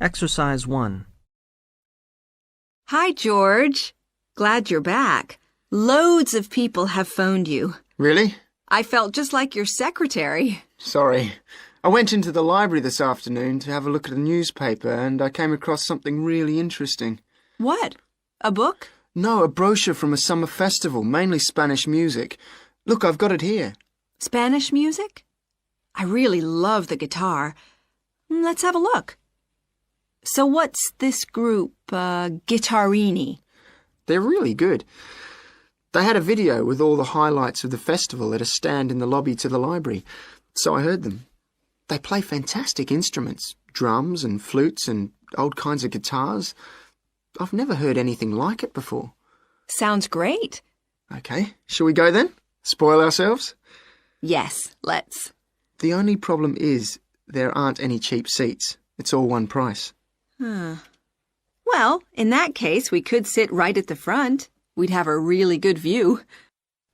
Exercise 1. Hi, George. Glad you're back. Loads of people have phoned you. Really? I felt just like your secretary. Sorry. I went into the library this afternoon to have a look at a newspaper and I came across something really interesting. What? A book? No, a brochure from a summer festival, mainly Spanish music. Look, I've got it here. Spanish music? I really love the guitar. Let's have a look. So what's this group, Guittarini? They're really good. They had a video with all the highlights of the festival at a stand in the lobby to the library, so I heard them. They play fantastic instruments, drums and flutes and old kinds of guitars. I've never heard anything like it before. Sounds great. Okay, shall we go then? Spoil ourselves? Yes, let's. The only problem is there aren't any cheap seats. It's all one price. Well, in that case, we could sit right at the front. We'd have a really good view.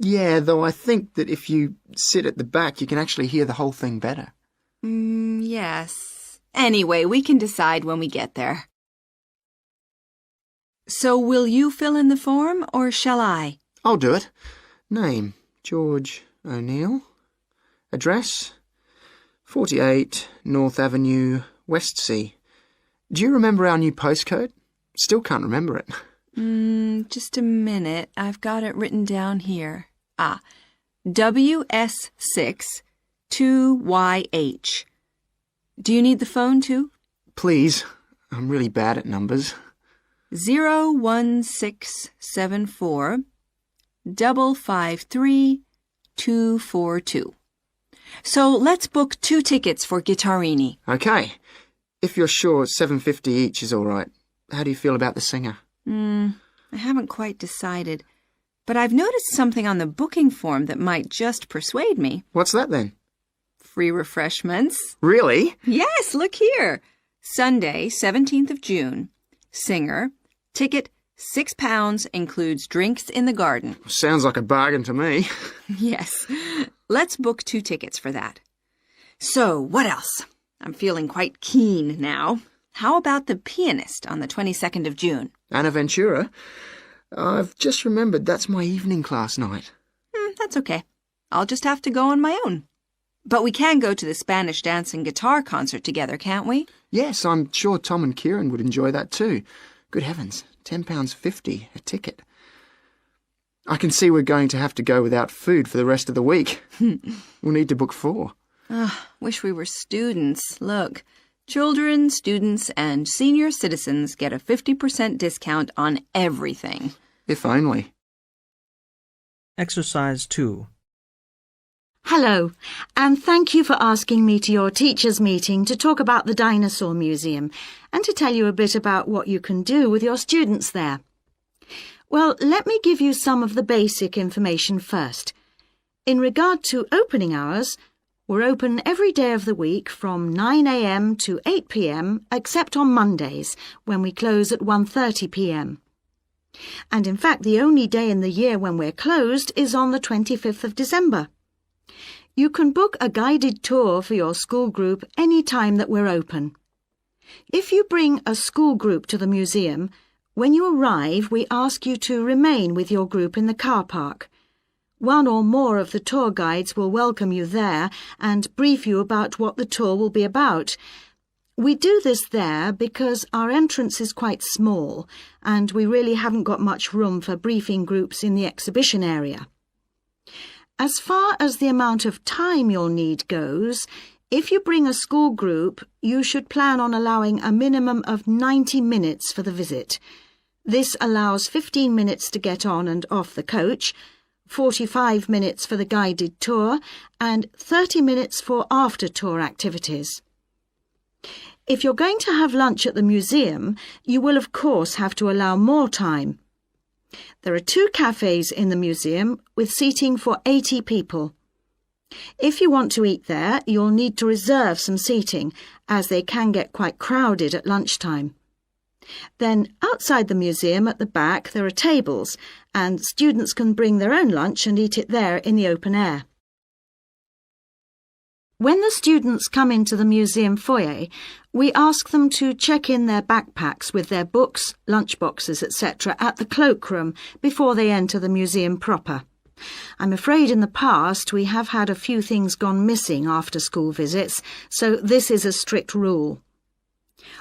Yeah, though I think that if you sit at the back, you can actually hear the whole thing better. Yes. Anyway, we can decide when we get there. So will you fill in the form, or shall I? I'll do it. Name, George O'Neill. Address, 48 North Avenue, Westsea. Do you remember our new postcode? Still can't remember it. Just a minute. I've got it written down here. WS6 2YH. Do you need the phone too? Please. I'm really bad at numbers. 01674 553 242. So let's book 2 tickets for Guittarini. Okay. If you're sure $7.50 each is all right. How do you feel about the singer? I haven't quite decided. But I've noticed something on the booking form that might just persuade me. What's that then? Free refreshments. Really? Yes, look here. Sunday, 17th of June. Singer. Ticket, £6, includes drinks in the garden. Sounds like a bargain to me. Yes. Let's book 2 tickets for that. So, what else? I'm feeling quite keen now. How about the pianist on the 22nd of June? Anna Ventura? I've just remembered that's my evening class night. That's okay. I'll just have to go on my own. But we can go to the Spanish dance and guitar concert together, can't we? Yes, I'm sure Tom and Kieran would enjoy that too. Good heavens, £10.50 a ticket. I can see we're going to have to go without food for the rest of the week. We'll need to book 4. Wish we were students. Look, children, students, and senior citizens get a 50% discount on everything. If only. Exercise 2. Hello, and thank you for asking me to your teachers' meeting to talk about the Dinosaur Museum and to tell you a bit about what you can do with your students there. Well, let me give you some of the basic information first. In regard to opening hours, we're open every day of the week from 9 a.m. to 8 p.m. except on Mondays, when we close at 1:30 p.m. And in fact, the only day in the year when we're closed is on the 25th of December. You can book a guided tour for your school group any time that we're open. If you bring a school group to the museum, when you arrive, we ask you to remain with your group in the car park. One or more of the tour guides will welcome you there and brief you about what the tour will be about. We do this there because our entrance is quite small and we really haven't got much room for briefing groups in the exhibition area. As far as the amount of time you'll need goes, if you bring a school group, you should plan on allowing a minimum of 90 minutes for the visit. This allows 15 minutes to get on and off the coach, 45 minutes for the guided tour, and 30 minutes for after-tour activities. If you're going to have lunch at the museum, you will of course have to allow more time. There are 2 cafes in the museum with seating for 80 people. If you want to eat there, you'll need to reserve some seating, as they can get quite crowded at lunchtime. Then, outside the museum at the back, there are tables, and students can bring their own lunch and eat it there in the open air. When the students come into the museum foyer, we ask them to check in their backpacks with their books, lunchboxes, etc. at the cloakroom before they enter the museum proper. I'm afraid in the past we have had a few things gone missing after school visits, so this is a strict rule.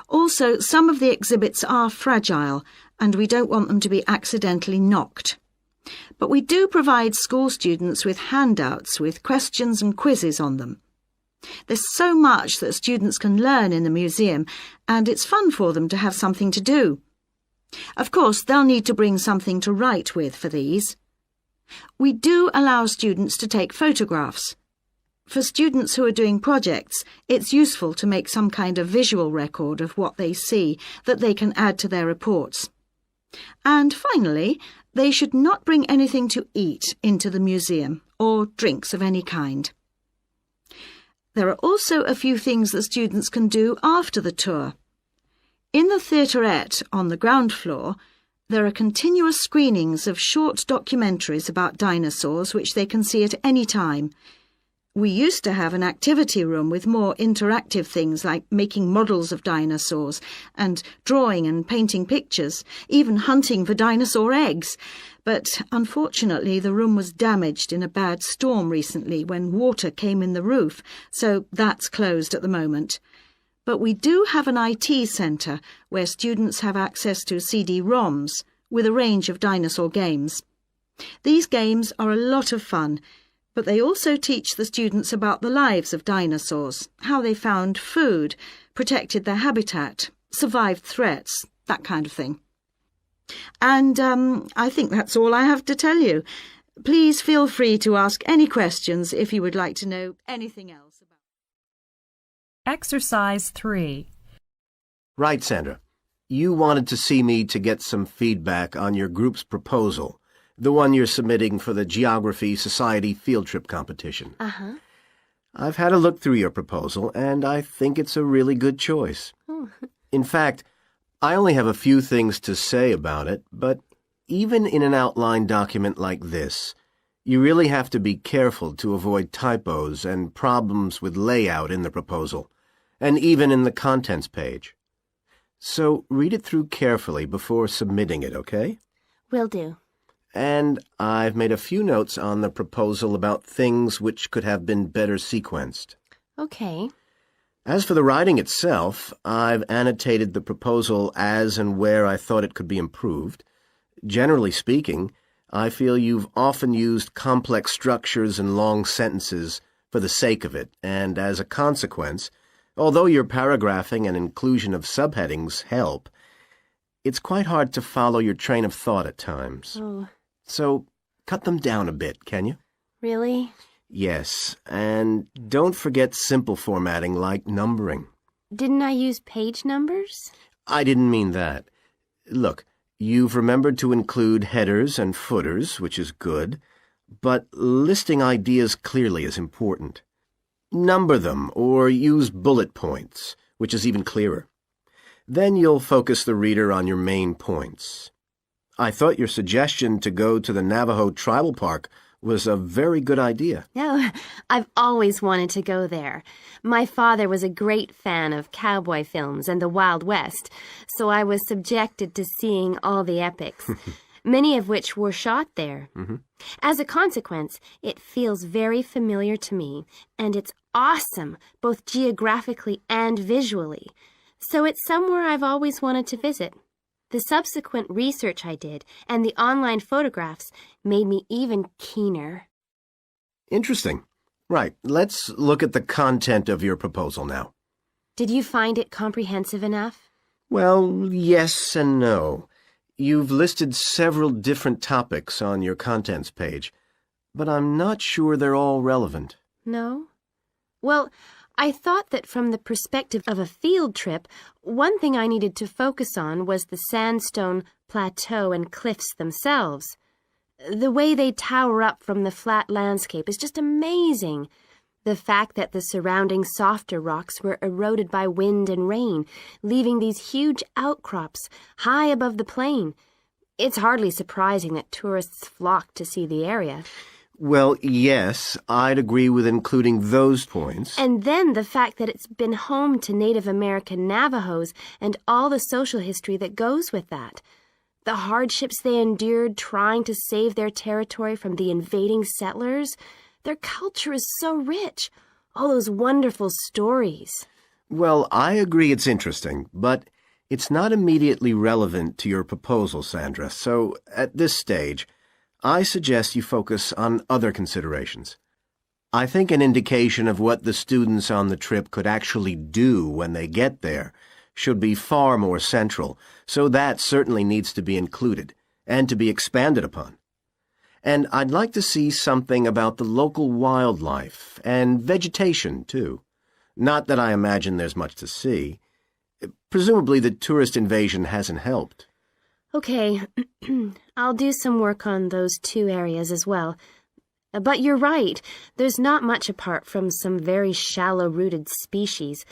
Also, some of the exhibits are fragile, and we don't want them to be accidentally knocked. But we do provide school students with handouts with questions and quizzes on them. There's so much that students can learn in the museum, and it's fun for them to have something to do. Of course, they'll need to bring something to write with for these. We do allow students to take photographs. For students who are doing projects, it's useful to make some kind of visual record of what they see that they can add to their reports. And finally, they should not bring anything to eat into the museum, or drinks of any kind. There are also a few things that students can do after the tour. In the theaterette on the ground floor, there are continuous screenings of short documentaries about dinosaurs which they can see at any time. We used to have an activity room with more interactive things like making models of dinosaurs and drawing and painting pictures, even hunting for dinosaur eggs. But unfortunately the room was damaged in a bad storm recently when water came in the roof, so that's closed at the moment. But we do have an IT centre where students have access to CD-ROMs with a range of dinosaur games. These games are a lot of fun, but they also teach the students about the lives of dinosaurs, how they found food, protected their habitat, survived threats, that kind of thing. And I think that's all I have to tell you. Please feel free to ask any questions if you would like to know anything else about. Exercise 3. Right, Sandra. You wanted to see me to get some feedback on your group's proposal, the one you're submitting for the Geography Society field trip competition. Uh-huh. I've had a look through your proposal, and I think it's a really good choice. Oh. In fact, I only have a few things to say about it, but even in an outline document like this, you really have to be careful to avoid typos and problems with layout in the proposal, and even in the contents page. So read it through carefully before submitting it, okay? Will do. And I've made a few notes on the proposal about things which could have been better sequenced. Okay. As for the writing itself, I've annotated the proposal as and where I thought it could be improved. Generally speaking, I feel you've often used complex structures and long sentences for the sake of it, and as a consequence, although your paragraphing and inclusion of subheadings help, it's quite hard to follow your train of thought at times. Oh. So, cut them down a bit, can you? Really? Yes, and don't forget simple formatting like numbering. Didn't I use page numbers? I didn't mean that. Look, you've remembered to include headers and footers, which is good, but listing ideas clearly is important. Number them, or use bullet points, which is even clearer. Then you'll focus the reader on your main points. I thought your suggestion to go to the Navajo Tribal Park was a very good idea. No, I've always wanted to go there. My father was a great fan of cowboy films and the Wild West, so I was subjected to seeing all the epics, many of which were shot there. Mm-hmm. As a consequence, it feels very familiar to me, and it's awesome, both geographically and visually. So it's somewhere I've always wanted to visit. The subsequent research I did and the online photographs made me even keener. Interesting. Right, let's look at the content of your proposal now. Did you find it comprehensive enough? Well, yes and no. You've listed several different topics on your contents page, but I'm not sure they're all relevant. No? Well, I thought that from the perspective of a field trip, one thing I needed to focus on was the sandstone plateau and cliffs themselves. The way they tower up from the flat landscape is just amazing. The fact that the surrounding softer rocks were eroded by wind and rain, leaving these huge outcrops high above the plain. It's hardly surprising that tourists flock to see the area. Well, yes, I'd agree with including those points. And then the fact that it's been home to Native American Navajos and all the social history that goes with that. The hardships they endured trying to save their territory from the invading settlers. Their culture is so rich. All those wonderful stories. Well, I agree it's interesting, but it's not immediately relevant to your proposal, Sandra. So, at this stage, I suggest you focus on other considerations. I think an indication of what the students on the trip could actually do when they get there should be far more central, so that certainly needs to be included and to be expanded upon. And I'd like to see something about the local wildlife and vegetation, too. Not that I imagine there's much to see. Presumably the tourist invasion hasn't helped. Okay, I'll do some work on those two areas as well. But you're right, there's not much apart from some very shallow-rooted species.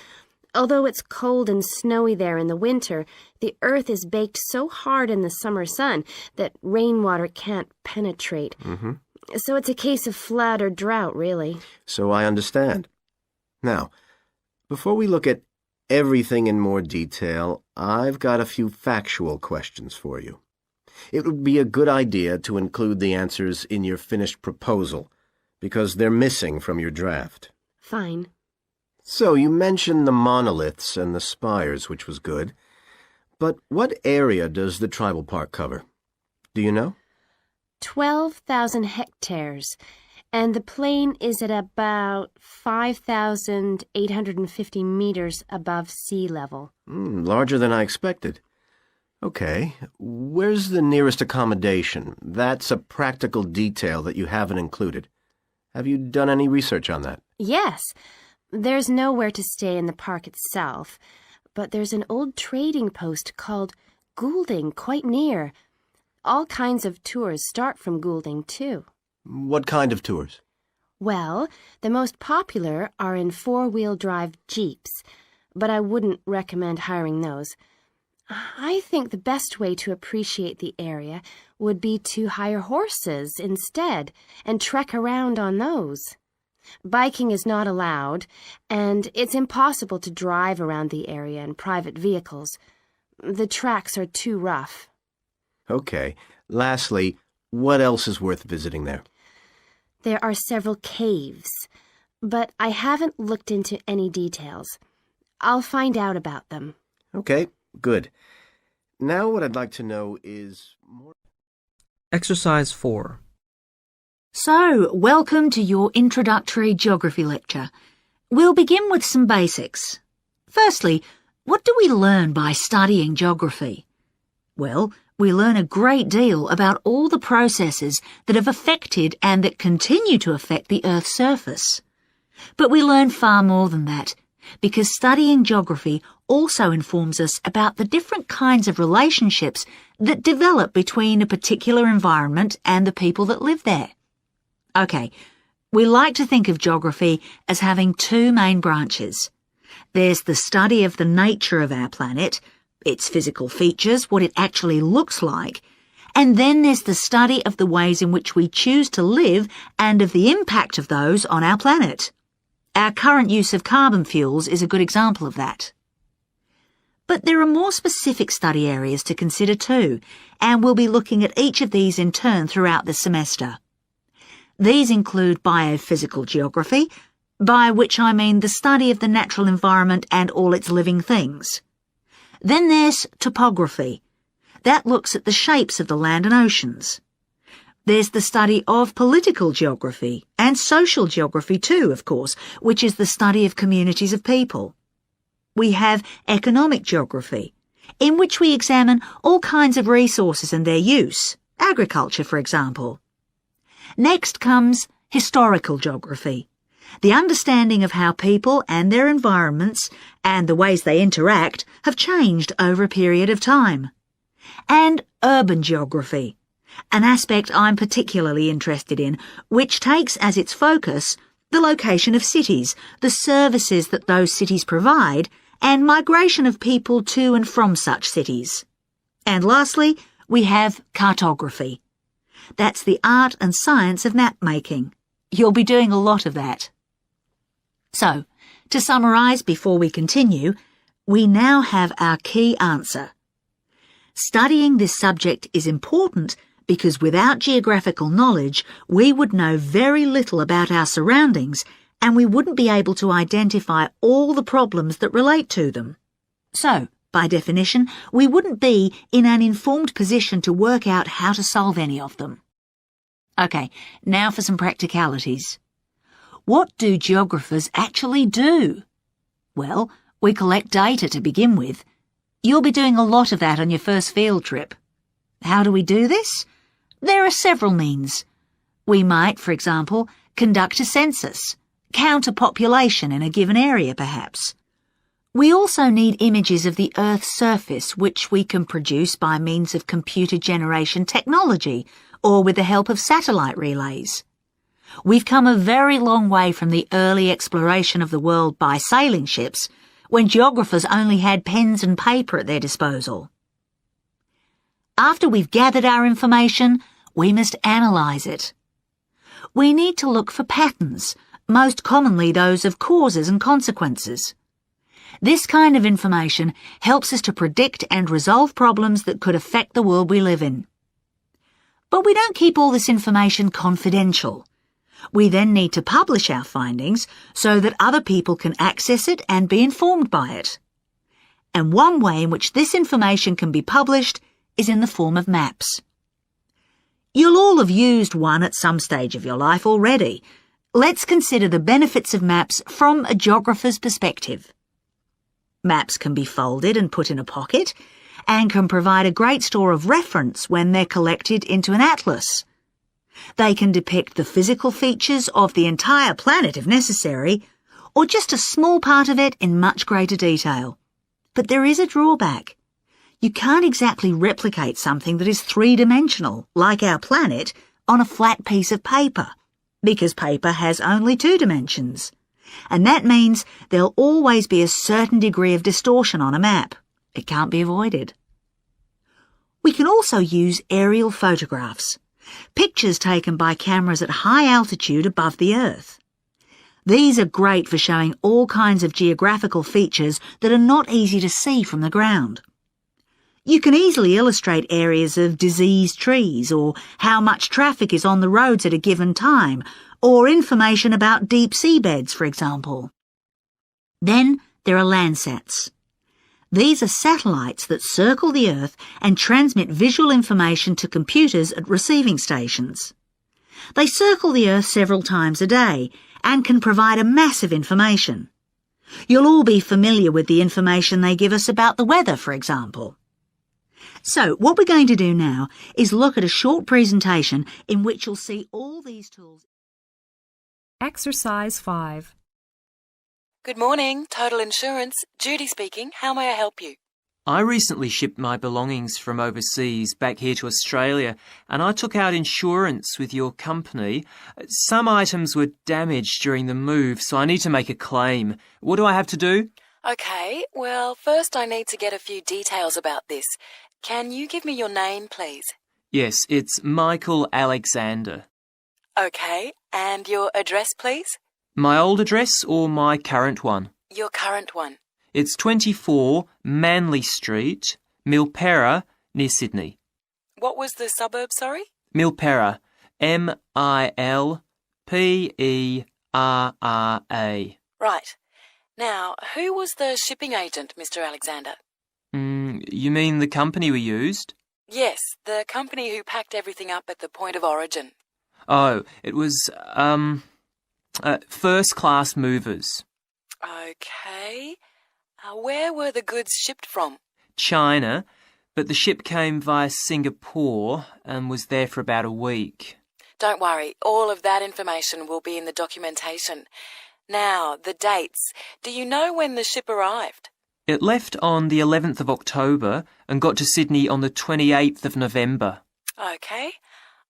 Although it's cold and snowy there in the winter, the earth is baked so hard in the summer sun that rainwater can't penetrate. So it's a case of flood or drought, really. So I understand. Now, before we look at everything in more detail, I've got a few factual questions for you. It would be a good idea to include the answers in your finished proposal, because they're missing from your draft. Fine. So you mentioned the monoliths and the spires, which was good. But what area does the tribal park cover? Do you know? 12,000 hectares, and the plain is at about 5,850 meters above sea level. Larger than I expected. Okay, where's the nearest accommodation? That's a practical detail that you haven't included. Have you done any research on that? Yes. There's nowhere to stay in the park itself, but there's an old trading post called Goulding quite near. All kinds of tours start from Goulding, too. What kind of tours? Well, the most popular are in four-wheel drive Jeeps, but I wouldn't recommend hiring those. I think the best way to appreciate the area would be to hire horses instead and trek around on those. Biking is not allowed, and it's impossible to drive around the area in private vehicles. The tracks are too rough. Okay. Lastly, what else is worth visiting there? There are several caves, but I haven't looked into any details. I'll find out about them. Okay, good. Now what I'd like to know is more... Exercise 4. So, welcome to your introductory geography lecture. We'll begin with some basics. Firstly, what do we learn by studying geography? Well, we learn a great deal about all the processes that have affected and that continue to affect the Earth's surface. But we learn far more than that, because studying geography also informs us about the different kinds of relationships that develop between a particular environment and the people that live there. Okay, we like to think of geography as having two main branches. There's the study of the nature of our planet, its physical features, what it actually looks like, and then there's the study of the ways in which we choose to live and of the impact of those on our planet. Our current use of carbon fuels is a good example of that. But there are more specific study areas to consider too, and we'll be looking at each of these in turn throughout the semester. These include biophysical geography, by which I mean the study of the natural environment and all its living things. Then there's topography. That looks at the shapes of the land and oceans. There's the study of political geography, and social geography too, of course, which is the study of communities of people. We have economic geography, in which we examine all kinds of resources and their use, agriculture, for example. Next comes historical geography, the understanding of how people and their environments and the ways they interact have changed over a period of time. And urban geography, an aspect I'm particularly interested in, which takes as its focus the location of cities, the services that those cities provide, and migration of people to and from such cities. And lastly, we have cartography. That's the art and science of map making. You'll be doing a lot of that. So, to summarise before we continue, we now have our key answer. Studying this subject is important because without geographical knowledge, we would know very little about our surroundings and we wouldn't be able to identify all the problems that relate to them. So, by definition, we wouldn't be in an informed position to work out how to solve any of them. OK, now for some practicalities. What do geographers actually do? Well, we collect data to begin with. You'll be doing a lot of that on your first field trip. How do we do this? There are several means. We might, for example, conduct a census, count a population in a given area perhaps. We also need images of the Earth's surface which we can produce by means of computer generation technology or with the help of satellite relays. We've come a very long way from the early exploration of the world by sailing ships, when geographers only had pens and paper at their disposal. After we've gathered our information, we must analyse it. We need to look for patterns, most commonly those of causes and consequences. This kind of information helps us to predict and resolve problems that could affect the world we live in. But we don't keep all this information confidential. We then need to publish our findings so that other people can access it and be informed by it. And one way in which this information can be published is in the form of maps. You'll all have used one at some stage of your life already. Let's consider the benefits of maps from a geographer's perspective. Maps can be folded and put in a pocket and can provide a great store of reference when they're collected into an atlas. They can depict the physical features of the entire planet if necessary, or just a small part of it in much greater detail. But there is a drawback. You can't exactly replicate something that is three-dimensional, like our planet, on a flat piece of paper, because paper has only 2 dimensions. And that means there'll always be a certain degree of distortion on a map. It can't be avoided. We can also use aerial photographs, pictures taken by cameras at high altitude above the Earth. These are great for showing all kinds of geographical features that are not easy to see from the ground. You can easily illustrate areas of diseased trees or how much traffic is on the roads at a given time, or information about deep seabeds, for example. Then there are Landsats. These are satellites that circle the Earth and transmit visual information to computers at receiving stations. They circle the Earth several times a day and can provide a massive information. You'll all be familiar with the information they give us about the weather, for example. So what we're going to do now is look at a short presentation in which you'll see all these tools. Exercise 5. Good morning, Total Insurance. Judy speaking. How may I help you? I recently shipped my belongings from overseas back here to Australia, and I took out insurance with your company. Some items were damaged during the move, so I need to make a claim. What do I have to do? Okay, well, first I need to get a few details about this. Can you give me your name, please? Yes, it's Michael Alexander. Okay, and your address, please? My old address or my current one? Your current one. It's 24 Manly Street, Milperra, near Sydney. What was the suburb, sorry? Milperra, M-I-L-P-E-R-R-A. Right. Now, who was the shipping agent, Mr. Alexander? You mean the company we used? Yes, the company who packed everything up at the point of origin. Oh, it was, First Class Movers. Okay. Where were the goods shipped from? China, but the ship came via Singapore and was there for about a week. Don't worry, all of that information will be in the documentation. Now, the dates. Do you know when the ship arrived? It left on the 11th of October and got to Sydney on the 28th of November. Okay.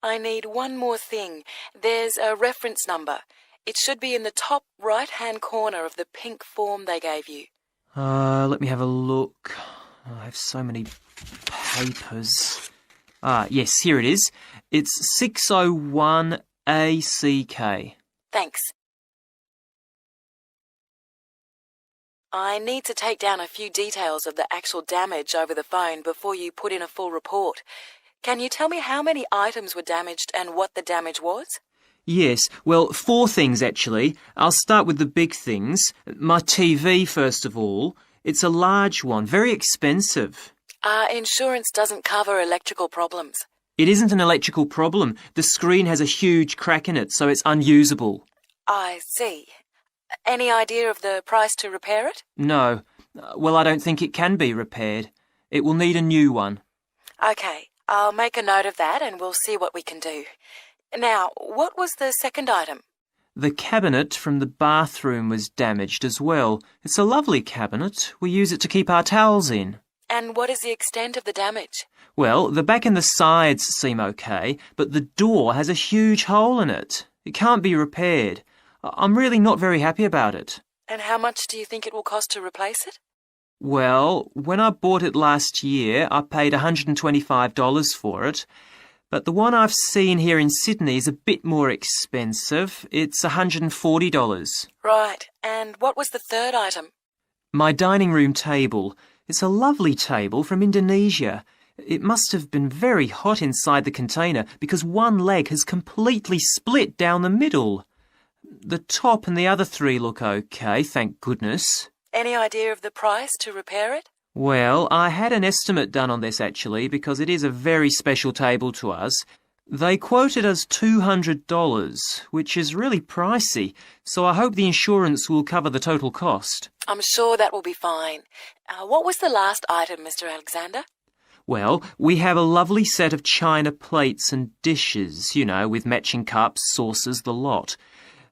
I need one more thing. There's a reference number. It should be in the top right-hand corner of the pink form they gave you. Let me have a look. I have so many papers. Yes, here it is. It's 601 ACK. Thanks. I need to take down a few details of the actual damage over the phone before you put in a full report. Can you tell me how many items were damaged and what the damage was? Yes, well, 4 things actually. I'll start with the big things. My TV, first of all. It's a large one, very expensive. Insurance doesn't cover electrical problems. It isn't an electrical problem. The screen has a huge crack in it, so it's unusable. I see. Any idea of the price to repair it? No. Well, I don't think it can be repaired. It will need a new one. OK, I'll make a note of that and we'll see what we can do. Now, what was the second item? The cabinet from the bathroom was damaged as well. It's a lovely cabinet. We use it to keep our towels in. And what is the extent of the damage? Well, the back and the sides seem okay, but the door has a huge hole in it. It can't be repaired. I'm really not very happy about it. And how much do you think it will cost to replace it? Well, when I bought it last year, I paid $125 for it. But the one I've seen here in Sydney is a bit more expensive. It's $140. Right. And what was the third item? My dining room table. It's a lovely table from Indonesia. It must have been very hot inside the container because one leg has completely split down the middle. The top and the other 3 look okay, thank goodness. Any idea of the price to repair it? Well, I had an estimate done on this actually because it is a very special table to us. They quoted us $200, which is really pricey, so I hope the insurance will cover the total cost. I'm sure that will be fine. What was the last item, Mr. Alexander? Well, we have a lovely set of china plates and dishes, with matching cups, saucers, the lot.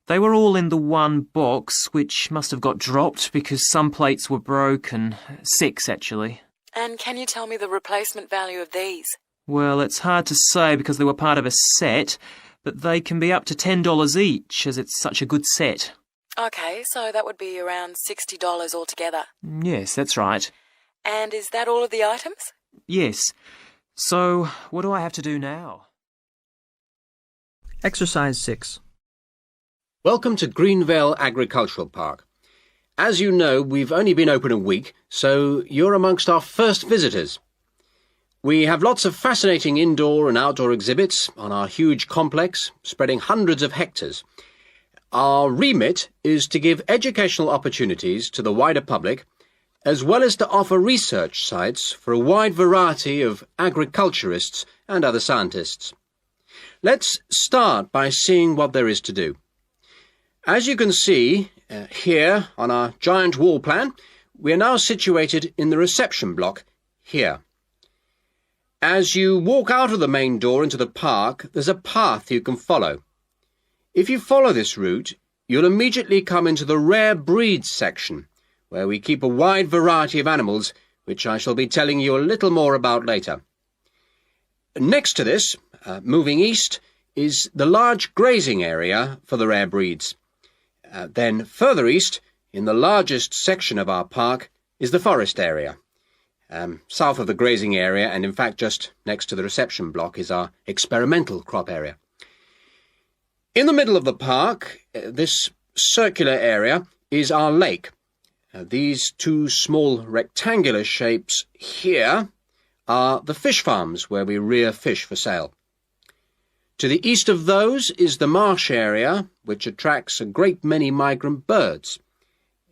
They were all in the one box, which must have got dropped because some plates were broken. 6, actually. And can you tell me the replacement value of these? Well, it's hard to say because they were part of a set, but they can be up to $10 each, as it's such a good set. OK, so that would be around $60 altogether. Yes, that's right. And is that all of the items? Yes. So, what do I have to do now? Exercise 6. Welcome to Greenvale Agricultural Park. As you know, we've only been open a week, so you're amongst our first visitors. We have lots of fascinating indoor and outdoor exhibits on our huge complex, spreading hundreds of hectares. Our remit is to give educational opportunities to the wider public, as well as to offer research sites for a wide variety of agriculturists and other scientists. Let's start by seeing what there is to do. As you can see here on our giant wall plan, we are now situated in the reception block here. As you walk out of the main door into the park, there's a path you can follow. If you follow this route, you'll immediately come into the rare breeds section, where we keep a wide variety of animals, which I shall be telling you a little more about later. Next to this, moving east, is the large grazing area for the rare breeds. Then further east, in the largest section of our park, is the forest area. South of the grazing area, and in fact just next to the reception block, is our experimental crop area. In the middle of the park, this circular area, is our lake. These 2 small rectangular shapes here are the fish farms where we rear fish for sale. To the east of those is the marsh area, which attracts a great many migrant birds.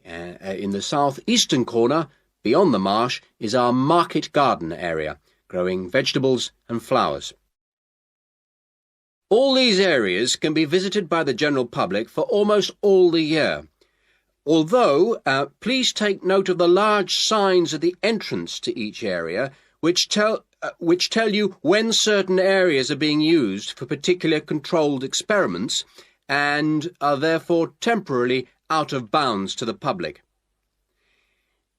In the southeastern corner, beyond the marsh, is our market garden area, growing vegetables and flowers. All these areas can be visited by the general public for almost all the year. Although, please take note of the large signs at the entrance to each area, which tell you when certain areas are being used for particular controlled experiments and are therefore temporarily out of bounds to the public.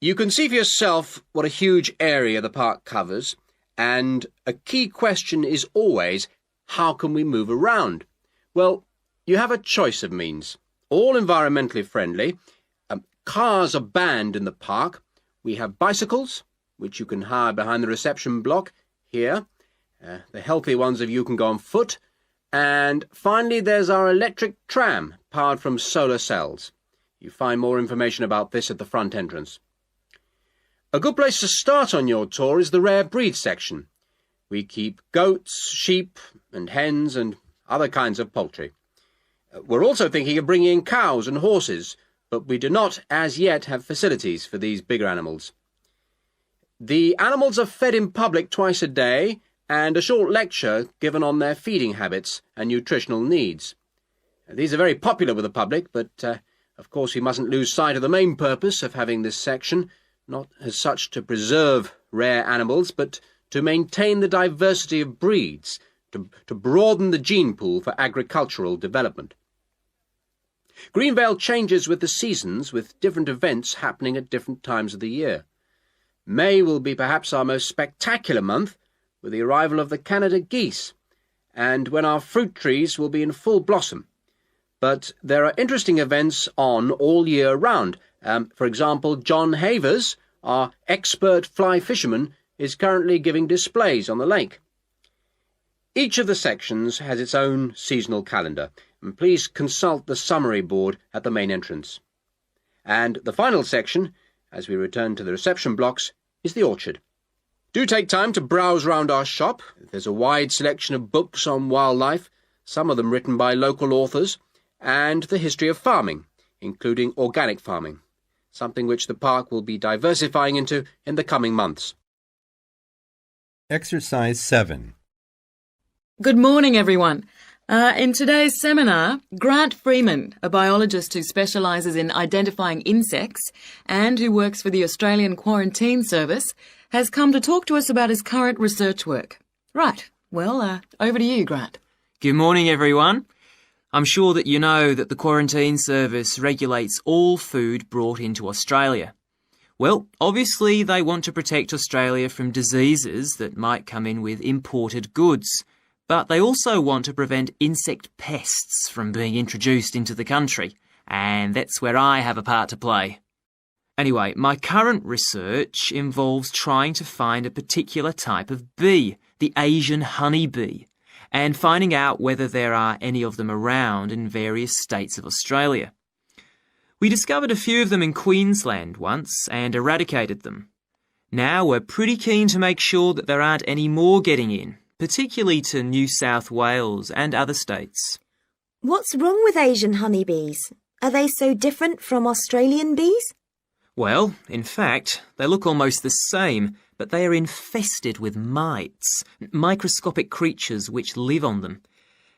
You can see for yourself what a huge area the park covers, and a key question is always, how can we move around? Well, you have a choice of means, all environmentally friendly. Cars are banned in the park. We have bicycles, which you can hire behind the reception block here. The healthy ones of you can go on foot. And finally, there's our electric tram, powered from solar cells. You find more information about this at the front entrance. A good place to start on your tour is the rare breed section. We keep goats, sheep and hens and other kinds of poultry. We're also thinking of bringing in cows and horses, but we do not as yet have facilities for these bigger animals. The animals are fed in public twice a day, and a short lecture given on their feeding habits and nutritional needs. These are very popular with the public, but of course we mustn't lose sight of the main purpose of having this section, not as such to preserve rare animals, but to maintain the diversity of breeds, to broaden the gene pool for agricultural development. Greenvale changes with the seasons, with different events happening at different times of the year. May will be perhaps our most spectacular month, with the arrival of the Canada geese, and when our fruit trees will be in full blossom. But there are interesting events on all year round. For example, John Havers, our expert fly fisherman, is currently giving displays on the lake. Each of the sections has its own seasonal calendar, and please consult the summary board at the main entrance. And the final section, as we return to the reception blocks, is the orchard. Do take time to browse round our shop. There's a wide selection of books on wildlife, some of them written by local authors, and the history of farming, including organic farming, something which the park will be diversifying into in the coming months. Exercise 7. Good morning, everyone. In today's seminar, Grant Freeman, a biologist who specialises in identifying insects and who works for the Australian Quarantine Service, has come to talk to us about his current research work. Right, well, over to you, Grant. Good morning, everyone. I'm sure that you know that the Quarantine Service regulates all food brought into Australia. Well, obviously they want to protect Australia from diseases that might come in with imported goods, but they also want to prevent insect pests from being introduced into the country, and that's where I have a part to play. Anyway, my current research involves trying to find a particular type of bee, the Asian honeybee, and finding out whether there are any of them around in various states of Australia. We discovered a few of them in Queensland once and eradicated them. Now we're pretty keen to make sure that there aren't any more getting in, particularly to New South Wales and other states. What's wrong with Asian honeybees? Are they so different from Australian bees? Well, in fact, they look almost the same, but they are infested with mites, microscopic creatures which live on them,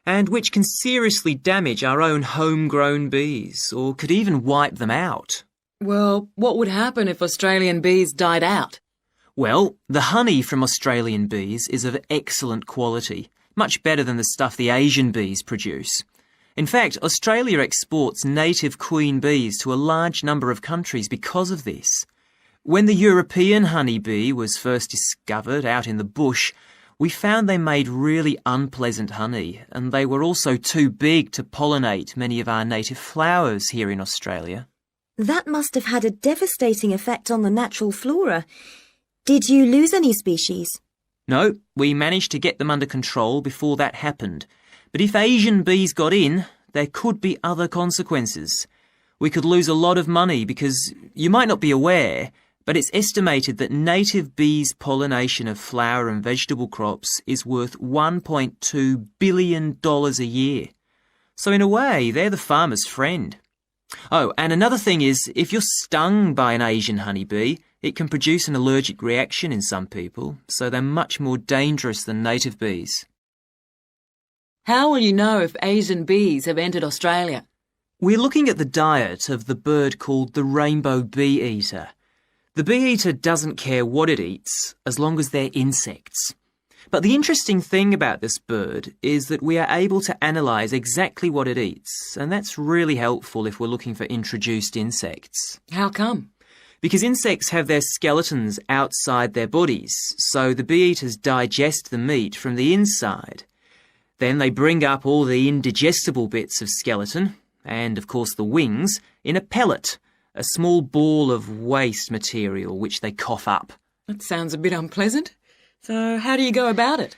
and which can seriously damage our own homegrown bees, or could even wipe them out. Well, what would happen if Australian bees died out? Well, the honey from Australian bees is of excellent quality, much better than the stuff the Asian bees produce. In fact, Australia exports native queen bees to a large number of countries because of this. When the European honeybee was first discovered out in the bush, we found they made really unpleasant honey, and they were also too big to pollinate many of our native flowers here in Australia. That must have had a devastating effect on the natural flora. Did you lose any species? No, we managed to get them under control before that happened. But if Asian bees got in, there could be other consequences. We could lose a lot of money because you might not be aware, but it's estimated that native bees' pollination of flower and vegetable crops is worth $1.2 billion a year. So in a way, they're the farmer's friend. Oh, and another thing is, if you're stung by an Asian honeybee, it can produce an allergic reaction in some people, so they're much more dangerous than native bees. How will you know if Asian bees have entered Australia? We're looking at the diet of the bird called the rainbow bee-eater. The bee-eater doesn't care what it eats, as long as they're insects. But the interesting thing about this bird is that we are able to analyse exactly what it eats, and that's really helpful if we're looking for introduced insects. How come? Because insects have their skeletons outside their bodies, so the bee-eaters digest the meat from the inside. Then they bring up all the indigestible bits of skeleton, and of course the wings, in a pellet, a small ball of waste material which they cough up. That sounds a bit unpleasant. So how do you go about it?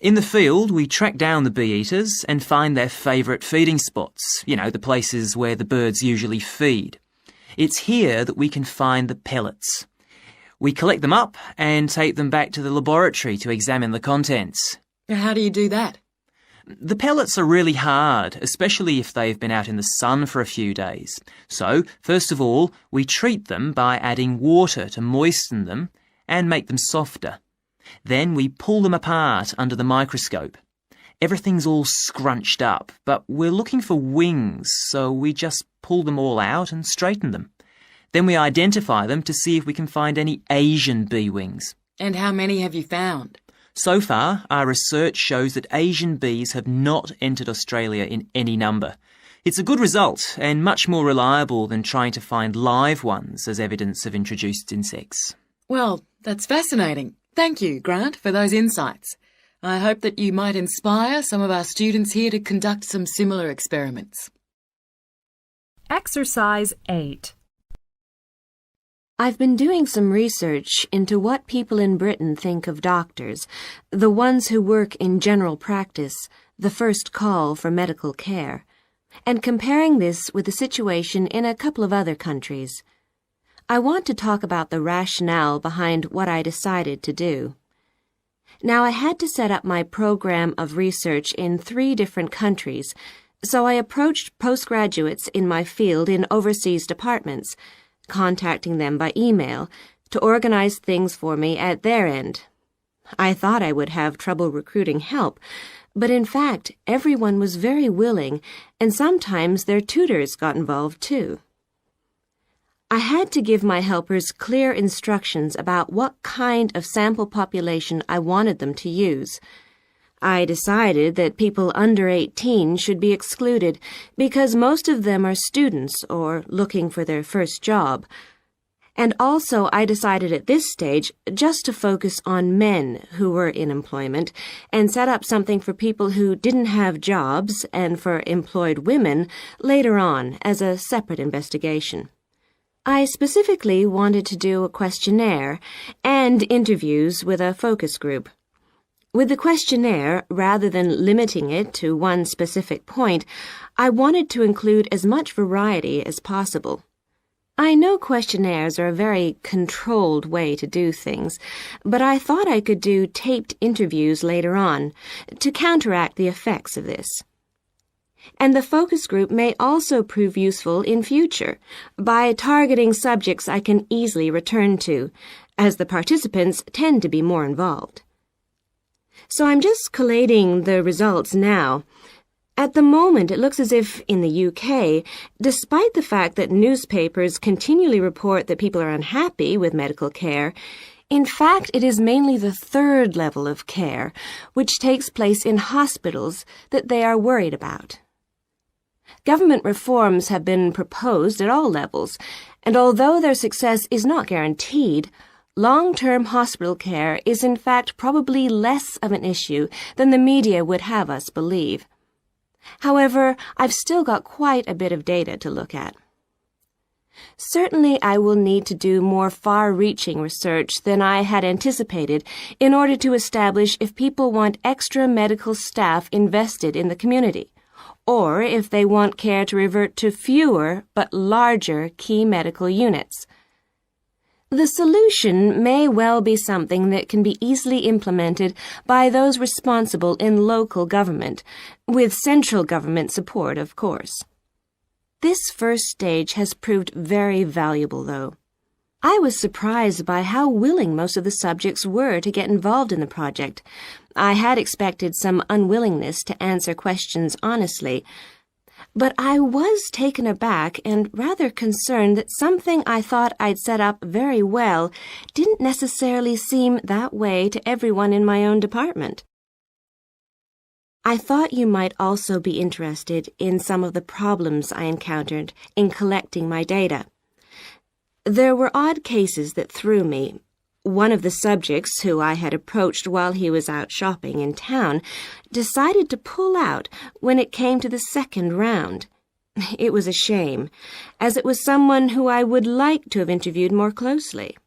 In the field, we track down the bee-eaters and find their favourite feeding spots, the places where the birds usually feed. It's here that we can find the pellets. We collect them up and take them back to the laboratory to examine the contents. How do you do that? The pellets are really hard, especially if they've been out in the sun for a few days. So, first of all, we treat them by adding water to moisten them and make them softer. Then we pull them apart under the microscope. Everything's all scrunched up, but we're looking for wings, so we just pull them all out and straighten them. Then we identify them to see if we can find any Asian bee wings. And how many have you found? So far, our research shows that Asian bees have not entered Australia in any number. It's a good result and much more reliable than trying to find live ones as evidence of introduced insects. Well, that's fascinating. Thank you, Grant, for those insights. I hope that you might inspire some of our students here to conduct some similar experiments. Exercise 8. I've been doing some research into what people in Britain think of doctors, the ones who work in general practice, the first call for medical care, and comparing this with the situation in a couple of other countries. I want to talk about the rationale behind what I decided to do. Now, I had to set up my program of research in 3 different countries, so I approached postgraduates in my field in overseas departments, contacting them by email to organize things for me at their end. I thought I would have trouble recruiting help, but in fact, everyone was very willing, and sometimes their tutors got involved too. I had to give my helpers clear instructions about what kind of sample population I wanted them to use. I decided that people under 18 should be excluded because most of them are students or looking for their first job. And also I decided at this stage just to focus on men who were in employment and set up something for people who didn't have jobs and for employed women later on as a separate investigation. I specifically wanted to do a questionnaire and interviews with a focus group. With the questionnaire, rather than limiting it to one specific point, I wanted to include as much variety as possible. I know questionnaires are a very controlled way to do things, but I thought I could do taped interviews later on to counteract the effects of this. And the focus group may also prove useful in future by targeting subjects I can easily return to, as the participants tend to be more involved. So I'm just collating the results now. At the moment, it looks as if in the UK, despite the fact that newspapers continually report that people are unhappy with medical care, in fact, it is mainly the 3rd level of care, which takes place in hospitals, that they are worried about. Government reforms have been proposed at all levels, and although their success is not guaranteed, long-term hospital care is in fact probably less of an issue than the media would have us believe. However, I've still got quite a bit of data to look at. Certainly, I will need to do more far-reaching research than I had anticipated in order to establish if people want extra medical staff invested in the community, or if they want care to revert to fewer but larger key medical units. The solution may well be something that can be easily implemented by those responsible in local government, with central government support, of course. This first stage has proved very valuable, though. I was surprised by how willing most of the subjects were to get involved in the project. I had expected some unwillingness to answer questions honestly, but I was taken aback and rather concerned that something I thought I'd set up very well didn't necessarily seem that way to everyone in my own department. I thought you might also be interested in some of the problems I encountered in collecting my data. There were odd cases that threw me. One of the subjects who I had approached while he was out shopping in town decided to pull out when it came to the 2nd round. It was a shame, as it was someone who I would like to have interviewed more closely.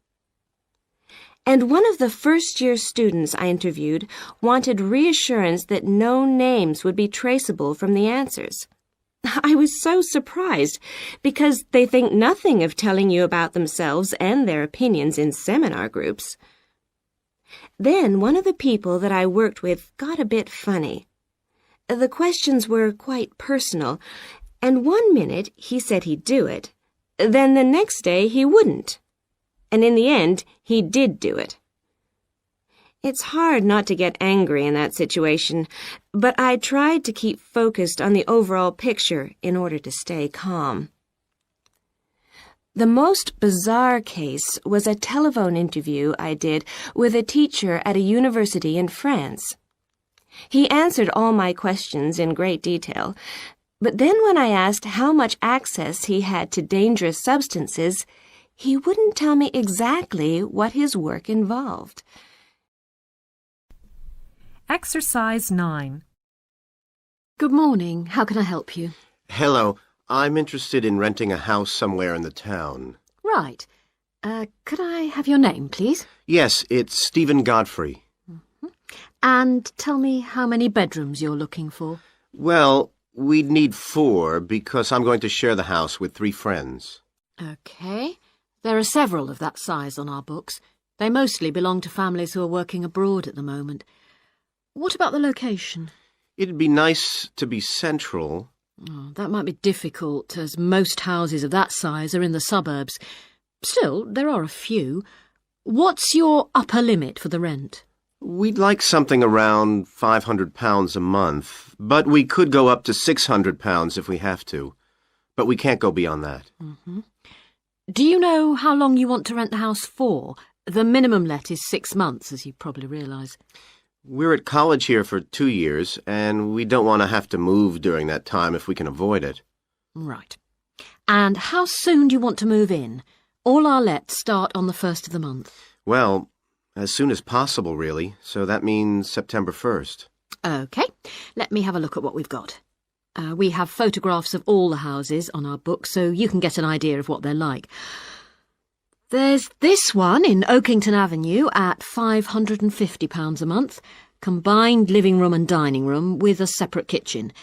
And one of the first-year students I interviewed wanted reassurance that no names would be traceable from the answers. I was so surprised, because they think nothing of telling you about themselves and their opinions in seminar groups. Then one of the people that I worked with got a bit funny. The questions were quite personal, and one minute he said he'd do it, then the next day he wouldn't. And in the end, he did do it. It's hard not to get angry in that situation, but I tried to keep focused on the overall picture in order to stay calm. The most bizarre case was a telephone interview I did with a teacher at a university in France. He answered all my questions in great detail, but then when I asked how much access he had to dangerous substances, he wouldn't tell me exactly what his work involved. Exercise 9. Good morning. How can I help you? Hello. I'm interested in renting a house somewhere in the town. Right. Could I have your name, please? Yes, it's Stephen Godfrey. And tell me how many bedrooms you're looking for. Well, we'd need 4 because I'm going to share the house with 3 friends. OK. There are several of that size on our books. They mostly belong to families who are working abroad at the moment. What about the location? It'd be nice to be central. Oh, that might be difficult, as most houses of that size are in the suburbs. Still, there are a few. What's your upper limit for the rent? We'd like something around £500 a month, but we could go up to £600 if we have to. But we can't go beyond that. Mm-hmm. Do you know how long you want to rent the house for? The minimum let is 6 months, as you probably realise. We're at college here for 2 years, and we don't want to have to move during that time if we can avoid it. Right. And how soon do you want to move in? All our lets start on the 1st of the month. Well, as soon as possible, really, so that means September 1st. OK. Let me have a look at what we've got. We have photographs of all the houses on our book, so you can get an idea of what they're like. There's this one in Oakington Avenue at £550 a month, combined living room and dining room with a separate kitchen.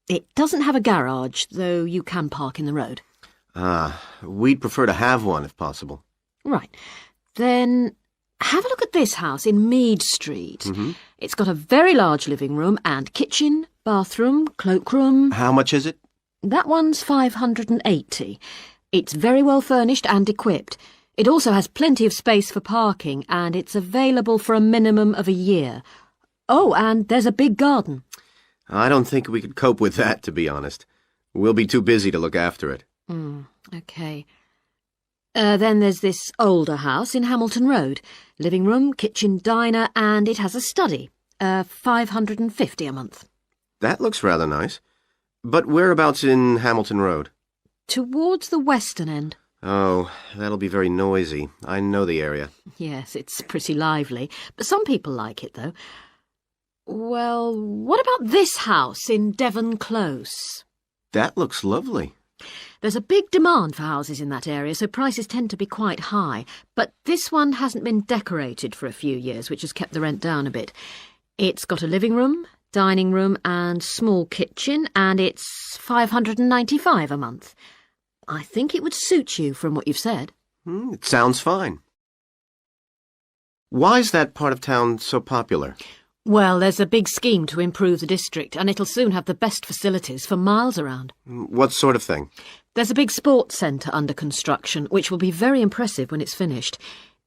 It doesn't have a garage, though you can park in the road. We'd prefer to have one if possible. Right. Then have a look at this house in Mead Street. Mm-hmm. It's got a very large living room and kitchen, bathroom, cloakroom. How much is it? That one's £580. It's very well furnished and equipped. It also has plenty of space for parking, and it's available for a minimum of a year. Oh, and there's a big garden. I don't think we could cope with that, to be honest. We'll be too busy to look after it. OK. Then there's this older house in Hamilton Road. Living room, kitchen, diner, and it has a study. $550 a month. That looks rather nice. But whereabouts in Hamilton Road? Towards the western end. Oh, that'll be very noisy. I know the area. Yes, it's pretty lively, but some people like it, though. Well, what about this house in Devon Close? That looks lovely. There's a big demand for houses in that area, so prices tend to be quite high. But this one hasn't been decorated for a few years, which has kept the rent down a bit. It's got a living room, dining room and small kitchen, and it's $595 a month. I think it would suit you from what you've said. It sounds fine. Why's that part of town so popular? Well, there's a big scheme to improve the district, and it'll soon have the best facilities for miles around. What sort of thing? There's a big sports centre under construction, which will be very impressive when it's finished.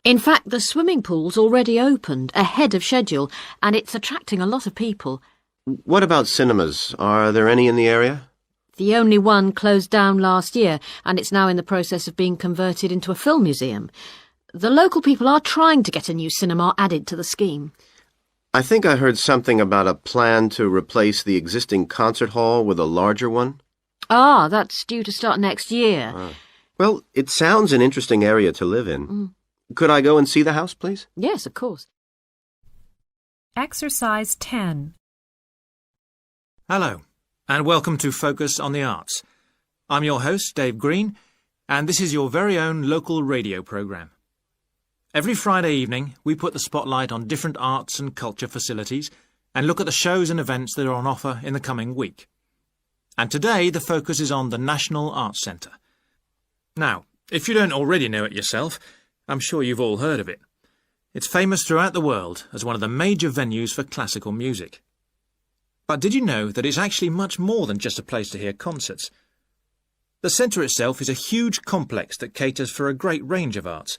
In fact, the swimming pool's already opened, ahead of schedule, and it's attracting a lot of people. What about cinemas? Are there any in the area? The only one closed down last year, and it's now in the process of being converted into a film museum. The local people are trying to get a new cinema added to the scheme. I think I heard something about a plan to replace the existing concert hall with a larger one. That's due to start next year. Well, it sounds an interesting area to live in. Could I go and see the house, please? Yes, of course. Exercise 10. Hello, and welcome to Focus on the Arts. I'm your host, Dave Green, and this is your very own local radio programme. Every Friday evening, we put the spotlight on different arts and culture facilities and look at the shows and events that are on offer in the coming week. And today, the focus is on the National Arts Centre. Now, if you don't already know it yourself, I'm sure you've all heard of it. It's famous throughout the world as one of the major venues for classical music. But did you know that it's actually much more than just a place to hear concerts? The centre itself is a huge complex that caters for a great range of arts.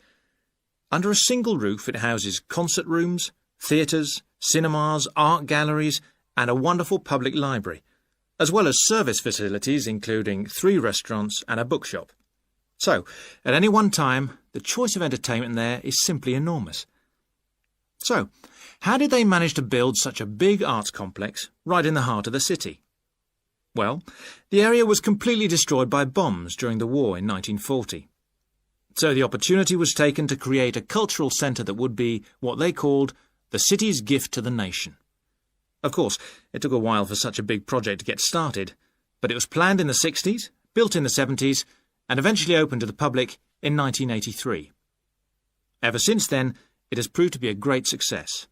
Under a single roof, it houses concert rooms, theatres, cinemas, art galleries, and a wonderful public library, as well as service facilities including 3 restaurants and a bookshop. So, at any one time, the choice of entertainment there is simply enormous. So, how did they manage to build such a big arts complex right in the heart of the city? Well, the area was completely destroyed by bombs during the war in 1940. So the opportunity was taken to create a cultural centre that would be what they called the city's gift to the nation. Of course, it took a while for such a big project to get started, but it was planned in the 60s, built in the 70s, and eventually opened to the public in 1983. Ever since then, it has proved to be a great success.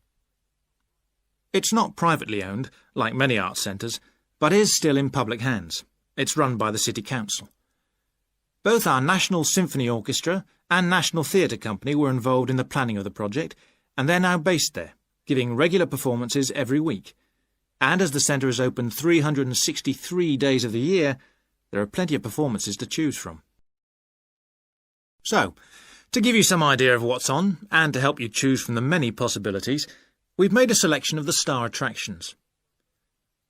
It's not privately owned, like many arts centres, but is still in public hands. It's run by the City Council. Both our National Symphony Orchestra and National Theatre Company were involved in the planning of the project, and they're now based there, giving regular performances every week. And as the centre is open 363 days of the year, there are plenty of performances to choose from. So, to give you some idea of what's on, and to help you choose from the many possibilities, we've made a selection of the star attractions.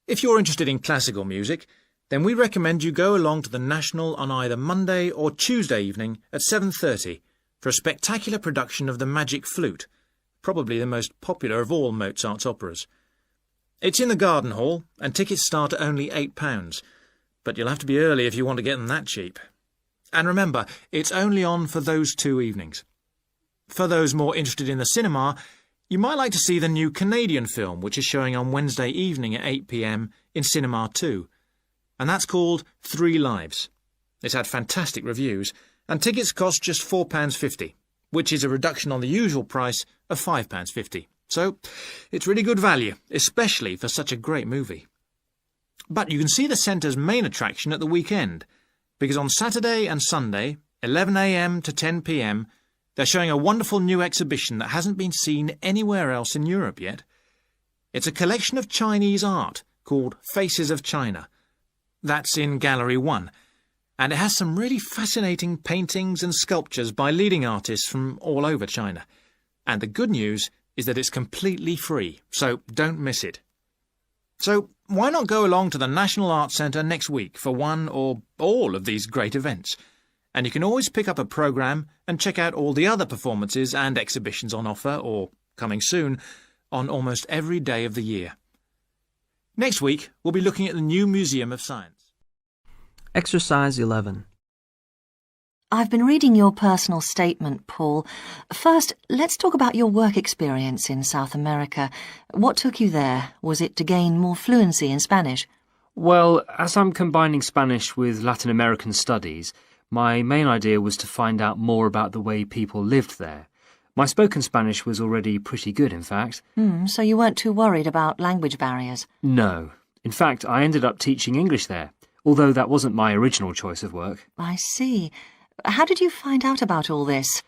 If you're interested in classical music, then we recommend you go along to the National on either Monday or Tuesday evening at 7:30 for a spectacular production of the Magic Flute, probably the most popular of all Mozart's operas. It's in the Garden Hall, and tickets start at only £8, but you'll have to be early if you want to get them that cheap. And remember, it's only on for those 2 evenings. For those more interested in the cinema, you might like to see the new Canadian film, which is showing on Wednesday evening at 8 p.m. in Cinema 2. And that's called 3 Lives. It's had fantastic reviews, and tickets cost just £4.50, which is a reduction on the usual price of £5.50. So, it's really good value, especially for such a great movie. But you can see the centre's main attraction at the weekend, because on Saturday and Sunday, 11 a.m. to 10 p.m, they're showing a wonderful new exhibition that hasn't been seen anywhere else in Europe yet. It's a collection of Chinese art called Faces of China. That's in Gallery 1, and it has some really fascinating paintings and sculptures by leading artists from all over China. And the good news is that it's completely free, so don't miss it. So why not go along to the National Arts Centre next week for one or all of these great events? And you can always pick up a programme and check out all the other performances and exhibitions on offer, or coming soon, on almost every day of the year. Next week, we'll be looking at the new Museum of Science. Exercise 11. I've been reading your personal statement, Paul. First, let's talk about your work experience in South America. What took you there? Was it to gain more fluency in Spanish? Well, as I'm combining Spanish with Latin American studies, my main idea was to find out more about the way people lived there. My spoken Spanish was already pretty good, in fact. So you weren't too worried about language barriers? No. In fact, I ended up teaching English there, although that wasn't my original choice of work. I see. How did you find out about all this?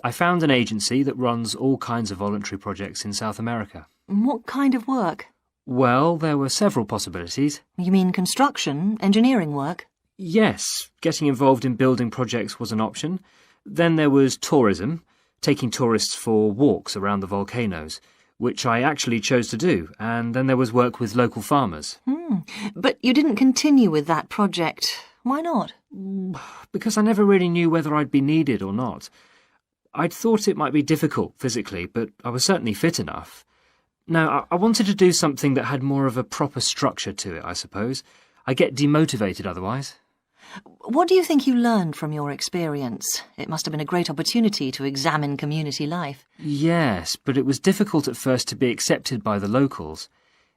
I found an agency that runs all kinds of voluntary projects in South America. What kind of work? Well, there were several possibilities. You mean construction, engineering work? Yes, getting involved in building projects was an option. Then there was tourism, taking tourists for walks around the volcanoes, which I actually chose to do, and then there was work with local farmers. But you didn't continue with that project. Why not? Because I never really knew whether I'd be needed or not. I'd thought it might be difficult physically, but I was certainly fit enough. No, I wanted to do something that had more of a proper structure to it, I suppose. I get demotivated otherwise. What do you think you learned from your experience? It must have been a great opportunity to examine community life. Yes, but it was difficult at first to be accepted by the locals.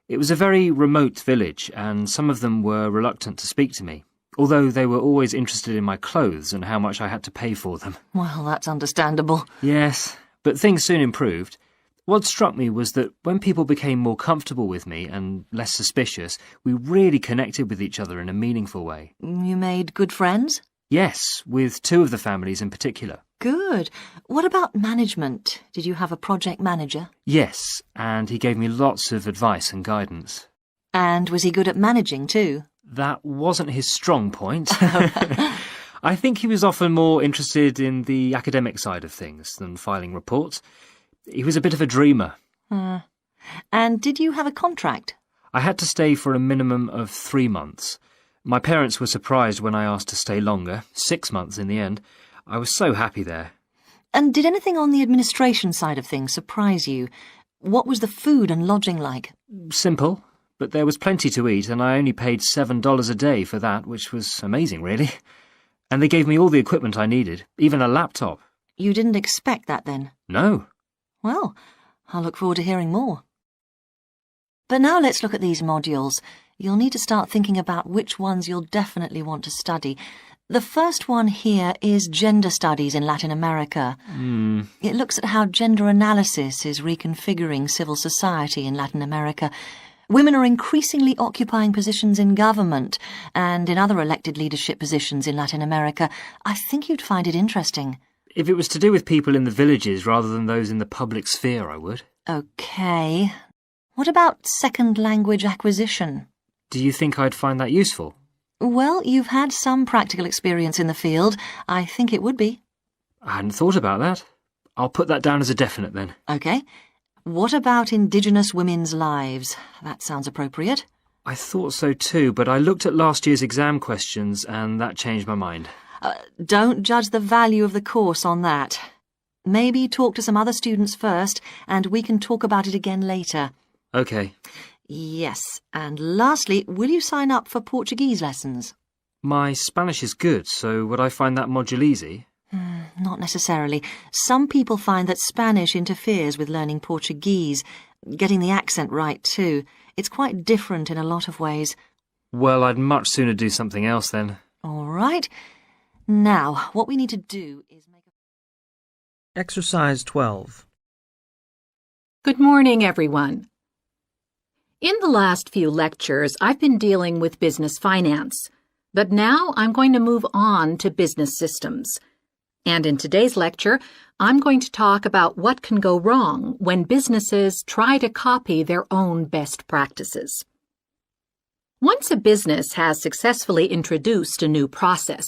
It was a very remote village, and some of them were reluctant to speak to me, although they were always interested in my clothes and how much I had to pay for them. Well, that's understandable. Yes, But things soon improved. What struck me was that when people became more comfortable with me and less suspicious, we really connected with each other in a meaningful way. You made good friends? Yes, with two of the families in particular. Good. What about management? Did you have a project manager? Yes, and he gave me lots of advice and guidance. And was he good at managing too? That wasn't his strong point. I think he was often more interested in the academic side of things than filing reports. He was a bit of a dreamer. And did you have a contract? I had to stay for a minimum of 3 months. My parents were surprised when I asked to stay longer, 6 months in the end. I was so happy there. And did anything on the administration side of things surprise you? What was the food and lodging like? Simple, but there was plenty to eat, and I only paid $7 a day for that, which was amazing, really. And they gave me all the equipment I needed, even a laptop. You didn't expect that then? No. Well, I'll look forward to hearing more. But now let's look at these modules. You'll need to start thinking about which ones you'll definitely want to study. The first one here is Gender Studies in Latin America. It looks at how gender analysis is reconfiguring civil society in Latin America. Women are increasingly occupying positions in government and in other elected leadership positions in Latin America. I think you'd find it interesting. If it was to do with people in the villages rather than those in the public sphere, I would. OK. What about second language acquisition? Do you think I'd find that useful? Well, you've had some practical experience in the field. I think it would be. I hadn't thought about that. I'll put that down as a definite then. OK. What about Indigenous women's lives? That sounds appropriate. I thought so too, but I looked at last year's exam questions and that changed my mind. Don't judge the value of the course on that. Maybe talk to some other students first, and we can talk about it again later. OK. Yes, and lastly, will you sign up for Portuguese lessons? My Spanish is good, so would I find that module easy? Not necessarily. Some people find that Spanish interferes with learning Portuguese, getting the accent right too. It's quite different in a lot of ways. Well, I'd much sooner do something else then. All right. Now, what we need to do is make a... Exercise 12. Good morning, everyone. In the last few lectures, I've been dealing with business finance, but now I'm going to move on to business systems. And in today's lecture, I'm going to talk about what can go wrong when businesses try to copy their own best practices. Once a business has successfully introduced a new process,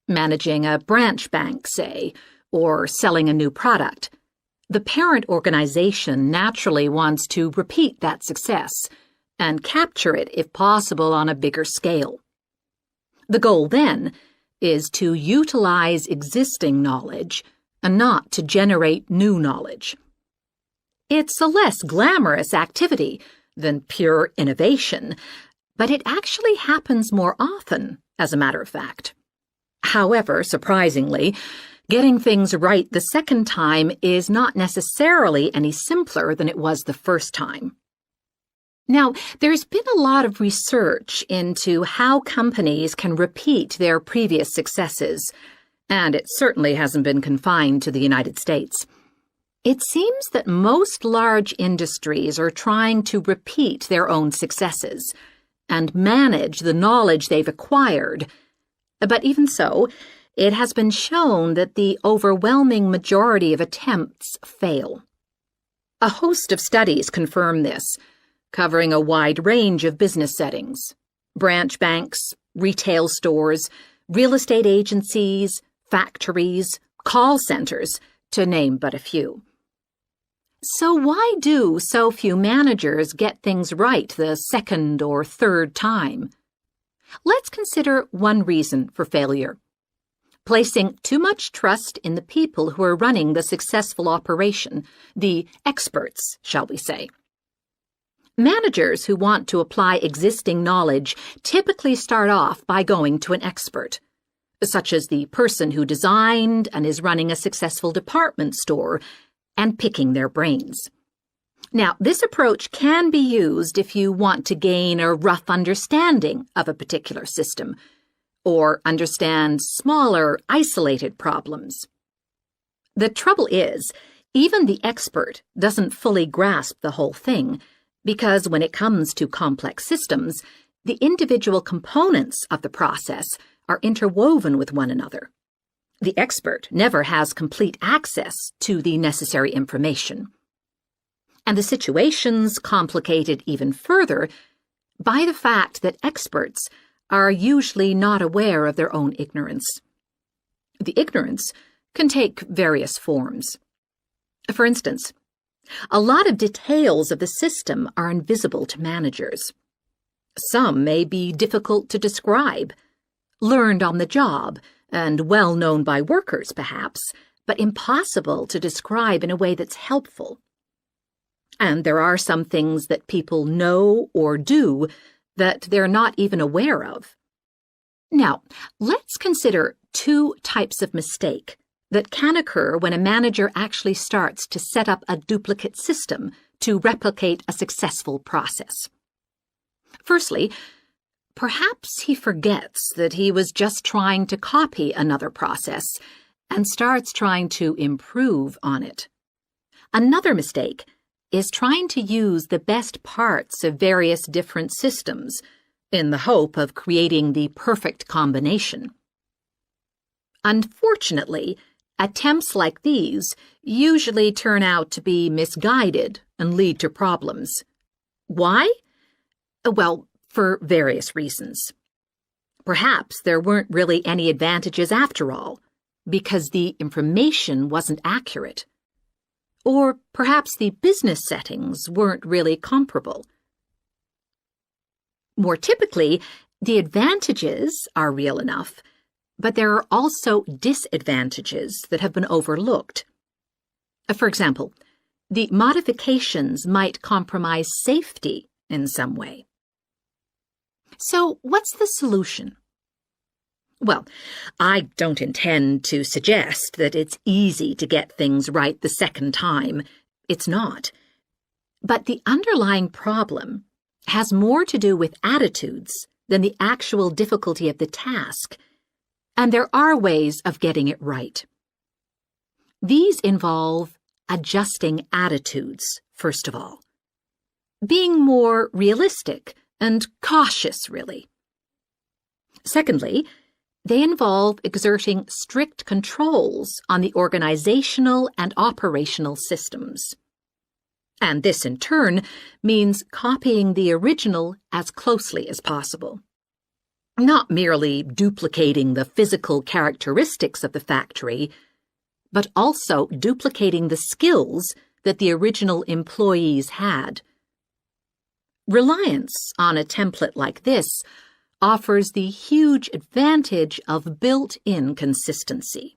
managing a branch bank, say, or selling a new product, the parent organization naturally wants to repeat that success and capture it, if possible, on a bigger scale. The goal, then, is to utilize existing knowledge and not to generate new knowledge. It's a less glamorous activity than pure innovation, but it actually happens more often, as a matter of fact. However, surprisingly, getting things right the second time is not necessarily any simpler than it was the first time. Now, there's been a lot of research into how companies can repeat their previous successes, and it certainly hasn't been confined to the United States. It seems that most large industries are trying to repeat their own successes and manage the knowledge they've acquired. But even so, it has been shown that the overwhelming majority of attempts fail. A host of studies confirm this, covering a wide range of business settings: branch banks, retail stores, real estate agencies, factories, call centers, to name but a few. So why do so few managers get things right the second or third time? Let's consider one reason for failure: placing too much trust in the people who are running the successful operation, the experts, shall we say. Managers who want to apply existing knowledge typically start off by going to an expert, such as the person who designed and is running a successful department store, and picking their brains. Now, this approach can be used if you want to gain a rough understanding of a particular system, or understand smaller, isolated problems. The trouble is, Even the expert doesn't fully grasp the whole thing, because when it comes to complex systems, the individual components of the process are interwoven with one another. The expert never has complete access to the necessary information. And the situation's complicated even further by the fact that experts are usually not aware of their own ignorance. The ignorance can take various forms. For instance, a lot of details of the system are invisible to managers. Some may be difficult to describe, learned on the job, and well known by workers, perhaps, but impossible to describe in a way that's helpful. And there are some things that people know or do that they're not even aware of. Now, let's consider two types of mistake that can occur when a manager actually starts to set up a duplicate system to replicate a successful process. Firstly, perhaps he forgets that he was just trying to copy another process and starts trying to improve on it. Another mistake is trying to use the best parts of various different systems in the hope of creating the perfect combination. Unfortunately, attempts like these usually turn out to be misguided and lead to problems. Why? Well, for various reasons. Perhaps there weren't really any advantages after all, because the information wasn't accurate. Or perhaps the business settings weren't really comparable. More typically, the advantages are real enough, but there are also disadvantages that have been overlooked. For example, the modifications might compromise safety in some way. So, what's the solution? Well, I don't intend to suggest that it's easy to get things right the second time. It's not. But the underlying problem has more to do with attitudes than the actual difficulty of the task, and there are ways of getting it right. These involve adjusting attitudes, first of all. Being more realistic and cautious, really. Secondly, they involve exerting strict controls on the organizational and operational systems. And this, in turn, means copying the original as closely as possible. Not merely duplicating the physical characteristics of the factory, but also duplicating the skills that the original employees had. Reliance on a template like this offers the huge advantage of built-in consistency.